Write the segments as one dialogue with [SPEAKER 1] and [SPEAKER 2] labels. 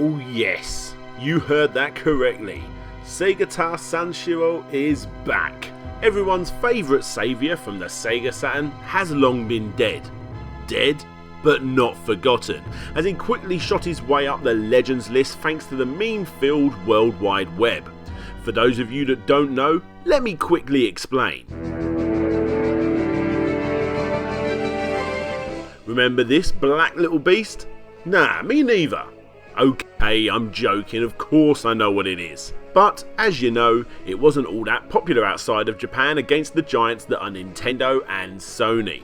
[SPEAKER 1] Oh yes, you heard that correctly. Segata Sanshiro is back. Everyone's favourite saviour from the Sega Saturn has long been dead. Dead, but not forgotten, as he quickly shot his way up the legends list thanks to the meme-filled World Wide Web. For those of you that don't know, let me quickly explain. Remember this black little beast? Nah, me neither. Okay, I'm joking, of course I know what it is. But, as you know, it wasn't all that popular outside of Japan against the giants that are Nintendo and Sony.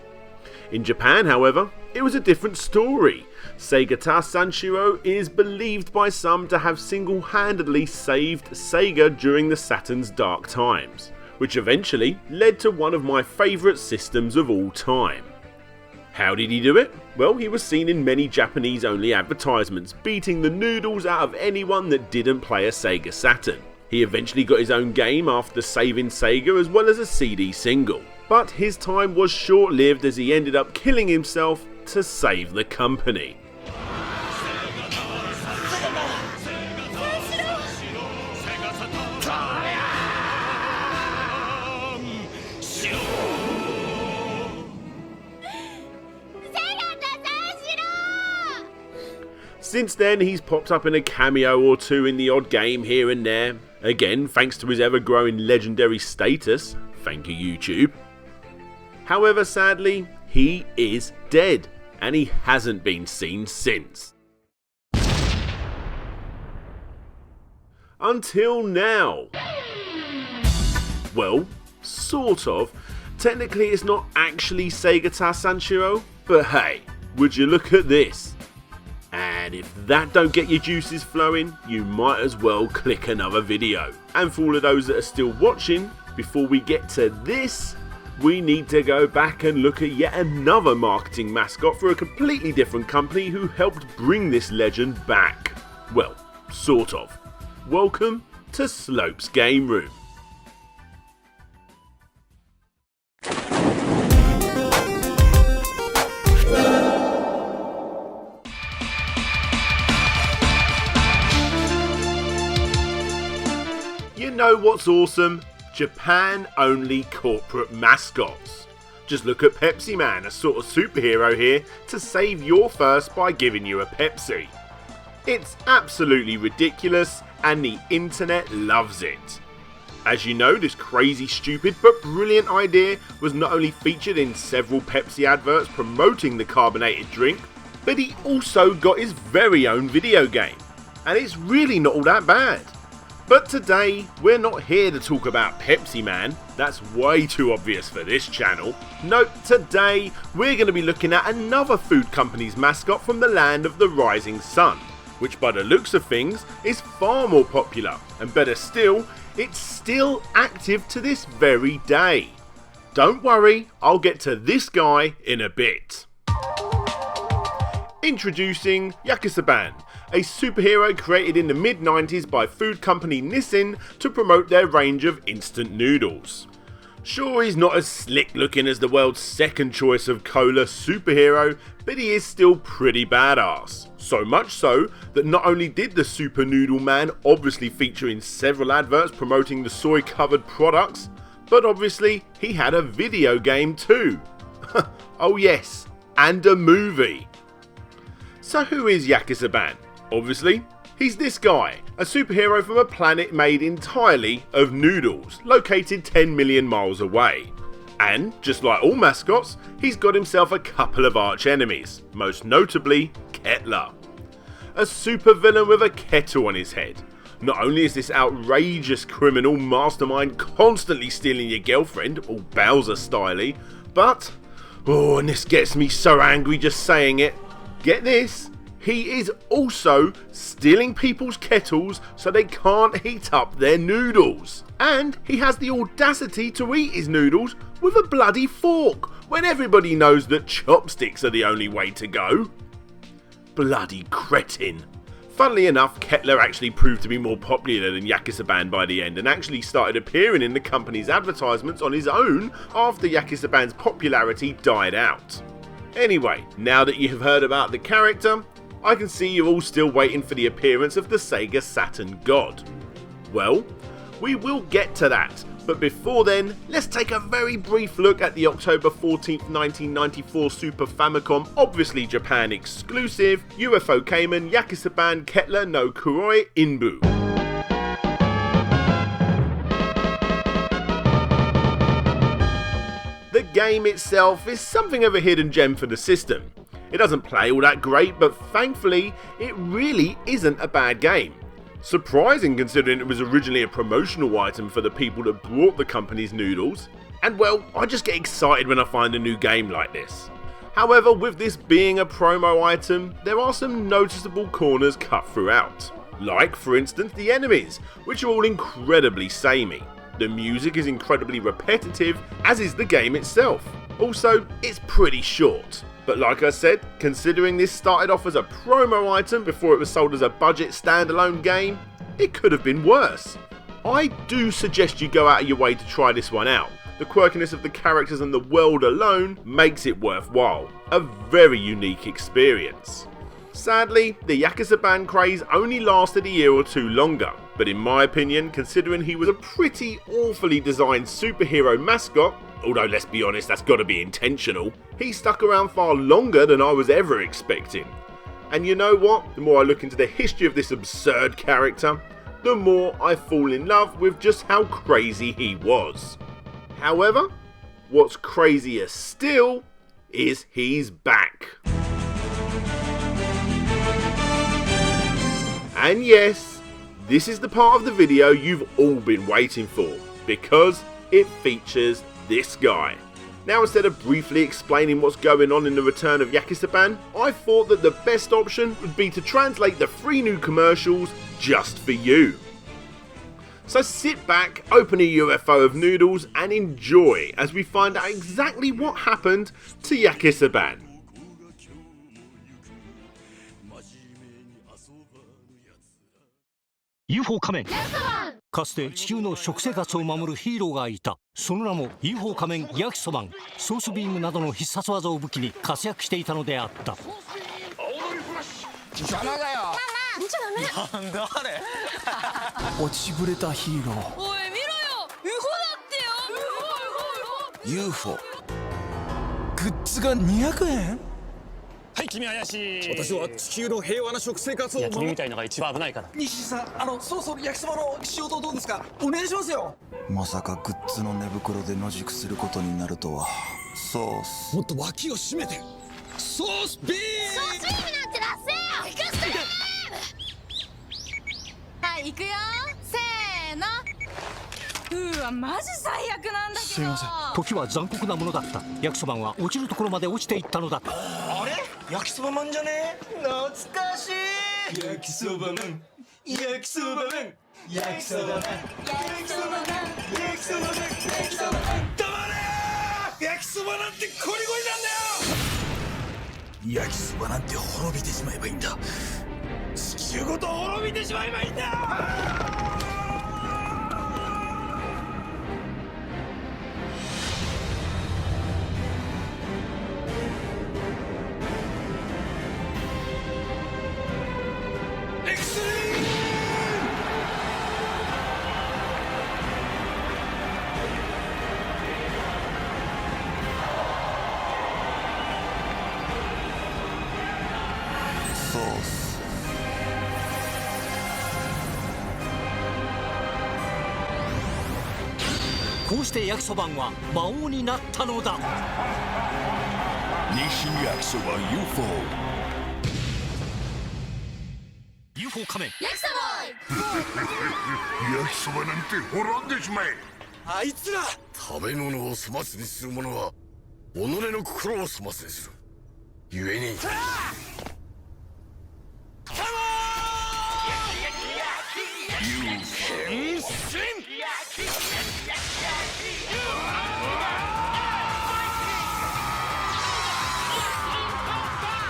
[SPEAKER 1] In Japan, however, it was a different story. Segata Sanshiro is believed by some to have single-handedly saved Sega during the Saturn's dark times, which eventually led to one of my favourite systems of all time. How did he do it? Well, he was seen in many Japanese-only advertisements, beating the noodles out of anyone that didn't play a Sega Saturn. He eventually got his own game after saving Sega as well as a CD single. But his time was short-lived as he ended up killing himself to save the company. Since then, he's popped up in a cameo or two in the odd game here and there. Again, thanks to his ever-growing legendary status. Thank you, YouTube. However, sadly, he is dead, and he hasn't been seen since. Until now. Well, sort of. Technically, it's not actually Segata Sanshiro, but hey, would you look at this? And if that don't get your juices flowing, you might as well click another video. And for all of those that are still watching, before we get to this, we need to go back and look at yet another marketing mascot for a completely different company who helped bring this legend back. Well, sort of. Welcome to Slope's Game Room. You know what's awesome? Japan-only corporate mascots. Just look at Pepsi Man, a sort of superhero here to save your thirst by giving you a Pepsi. It's absolutely ridiculous and the internet loves it. As you know, this crazy, stupid but brilliant idea was not only featured in several Pepsi adverts promoting the carbonated drink, but he also got his very own video game. And it's really not all that bad. But today, we're not here to talk about Pepsi Man, that's way too obvious for this channel. Nope, today, we're going to be looking at another food company's mascot from the land of the rising sun, which by the looks of things, is far more popular, and better still, it's still active to this very day. Don't worry, I'll get to this guy in a bit. Introducing Yakisoba, a superhero created in the mid-90s by food company Nissin to promote their range of instant noodles. Sure, he's not as slick looking as the world's second choice of cola superhero, but he is still pretty badass. So much so that not only did the Super Noodle Man obviously feature in several adverts promoting the soy covered products, but obviously he had a video game too. Oh yes, and a movie. So who is Yakisoba? Obviously, he's this guy, a superhero from a planet made entirely of noodles, located 10 million miles away. And, just like all mascots, he's got himself a couple of arch enemies, most notably Kettler. A supervillain with a kettle on his head. Not only is this outrageous criminal mastermind constantly stealing your girlfriend, all Bowser-styley, but, oh, and this gets me so angry just saying it, get this, he is also stealing people's kettles so they can't heat up their noodles. And he has the audacity to eat his noodles with a bloody fork, when everybody knows that chopsticks are the only way to go. Bloody cretin. Funnily enough, Kettler actually proved to be more popular than Yakisoba by the end and actually started appearing in the company's advertisements on his own after Yakisoba's popularity died out. Anyway, now that you have heard about the character, I can see you're all still waiting for the appearance of the Sega Saturn god. Well, we will get to that, but before then, let's take a very brief look at the October 14th 1994 Super Famicom, obviously Japan exclusive, UFO Cayman Yakisoba Kettler no Kuroi Inbu. The game itself is something of a hidden gem for the system. It doesn't play all that great, but thankfully, it really isn't a bad game. Surprising considering it was originally a promotional item for the people that brought the company's noodles. And well, I just get excited when I find a new game like this. However, with this being a promo item, there are some noticeable corners cut throughout. Like, for instance, the enemies, which are all incredibly samey. The music is incredibly repetitive, as is the game itself. Also, it's pretty short. But like I said, considering this started off as a promo item before it was sold as a budget standalone game, it could have been worse. I do suggest you go out of your way to try this one out. The quirkiness of the characters and the world alone makes it worthwhile. A very unique experience. Sadly, the Yakisoba craze only lasted a year or two longer, but in my opinion, considering he was a pretty awfully designed superhero mascot, although let's be honest, that's got to be intentional, he stuck around far longer than I was ever expecting. And you know what? The more I look into the history of this absurd character, the more I fall in love with just how crazy he was. However, what's crazier still is he's back. And yes, this is the part of the video you've all been waiting for, because it features this guy. Now, instead of briefly explaining what's going on in the return of Yakisoba, I thought that the best option would be to translate the 3 new commercials just for you. So sit back, open a UFO of noodles and enjoy as we find out exactly what happened to Yakisoba.
[SPEAKER 2] UFO 仮面かつて地球の食生活を守るヒーローがいた。その名も UFO 仮面ヤキソバン。ソースビームなどの必殺技を武器に活躍していたのであった。
[SPEAKER 3] 邪魔だよ。ママ、見ちゃダメ。なんだあれ。落ちぶれたヒーロー。おい見ろよ。UFO だってよ。UFO。グッズが200円？
[SPEAKER 4] はい、君怪しい。
[SPEAKER 3] 私は地球の平和な食生活を。
[SPEAKER 4] いや、君みたいのが一番危ないから。
[SPEAKER 3] 西さん、そろそろ焼きそばの塩とどうですか？お願いしますよ。まさかグッズの寝袋で野宿することになるとは。ソース。もっと脇を締めて。ソースビーム。ソースビームなんて出せよ。エクストリーム。はい、行くよ。せーの。うわ、マジ最悪なんだけど。すいません。
[SPEAKER 2] 時は残酷なものだった。ヤキソバンは落ちるところまで落ちていったのだ。
[SPEAKER 3] あれ？焼きそばマンじゃね？懐かしい。焼きそばマン。焼きそばマン。焼きそばマン。焼きそばマン。焼きそばマン。焼きそばマン。黙れ！焼きそばなんてコリゴリなんだよ。焼きそばなんて滅びてしまえばいいんだ。地球ごと滅びてしまえばいいんだ。
[SPEAKER 2] こうしてヤキソバンは魔王になったのだ。
[SPEAKER 5] 西焼きそば
[SPEAKER 2] UFO 仮面
[SPEAKER 3] 焼きそば
[SPEAKER 5] 焼きそばなんて滅んでしまえ。
[SPEAKER 3] あいつら
[SPEAKER 5] 食べ物を粗末にする者は己の心を粗末にする。故に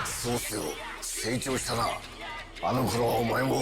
[SPEAKER 5] そうせよ、成長したな。あの頃はお前も。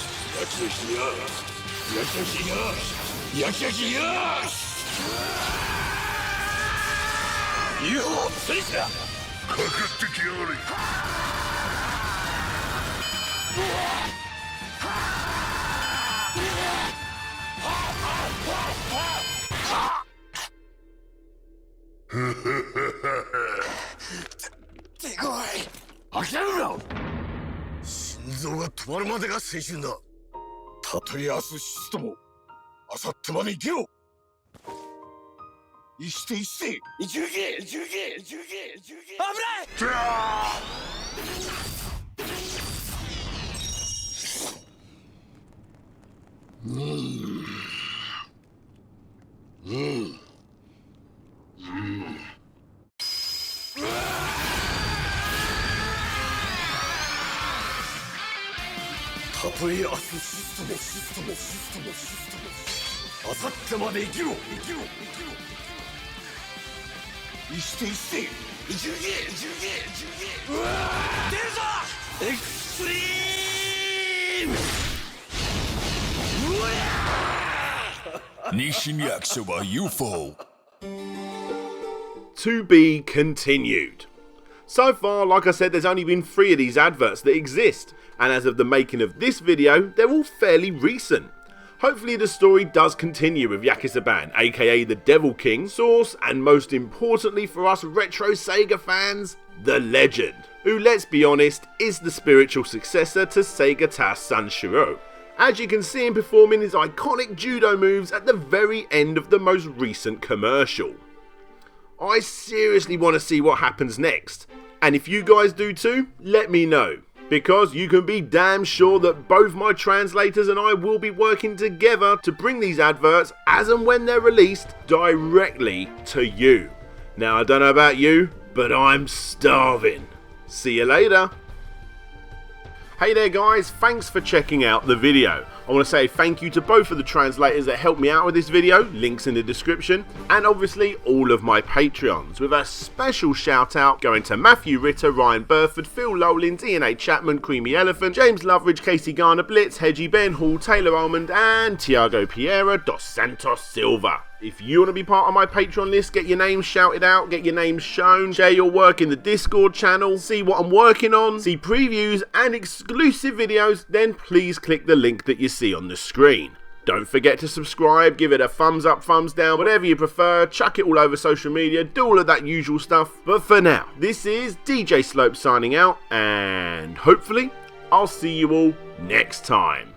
[SPEAKER 5] 手強い。諦めろ。心臓が止まるまでが青春だ。たとえ明日死すとも明後日まで生きろ。生きて生きて生き抜け生き抜け生き抜け生き抜け。危ないたとえ明日死すとも明後日まで生きろ生きろ生きろ生きて生きて生き抜け生き抜け生き抜け。うわー出るぞエクストリーム。西焼きそば UFO.
[SPEAKER 1] To be continued. So far, like I said, there's only been 3 of these adverts that exist, and as of the making of this video, they're all fairly recent. Hopefully the story does continue with Yakisoba, aka the Devil King, source, and most importantly for us retro Sega fans, the legend, who, let's be honest, is the spiritual successor to Segata Sanshiro, as you can see him performing his iconic judo moves at the very end of the most recent commercial. I seriously want to see what happens next, and if you guys do too, let me know, because you can be damn sure that both my translators and I will be working together to bring these adverts as and when they're released directly to you. Now I don't know about you, but I'm starving. See you later. Hey there guys, thanks for checking out the video. I want to say thank you to both of the translators that helped me out with this video, links in the description, and obviously all of my Patreons, with a special shout out going to Matthew Ritter, Ryan Burford, Phil Lowland, Ian A. Chapman, Creamy Elephant, James Loveridge, Casey Garner Blitz, Hedgie Ben Hall, Taylor Almond, and Tiago Piera dos Santos Silva. If you want to be part of my Patreon list, get your name shouted out, get your name shown, share your work in the Discord channel, see what I'm working on, see previews and exclusive videos, then please click the link that you see on the screen. Don't forget to subscribe, give it a thumbs up, thumbs down, whatever you prefer, chuck it all over social media, do all of that usual stuff. But for now, this is DJ Slope signing out, and hopefully I'll see you all next time.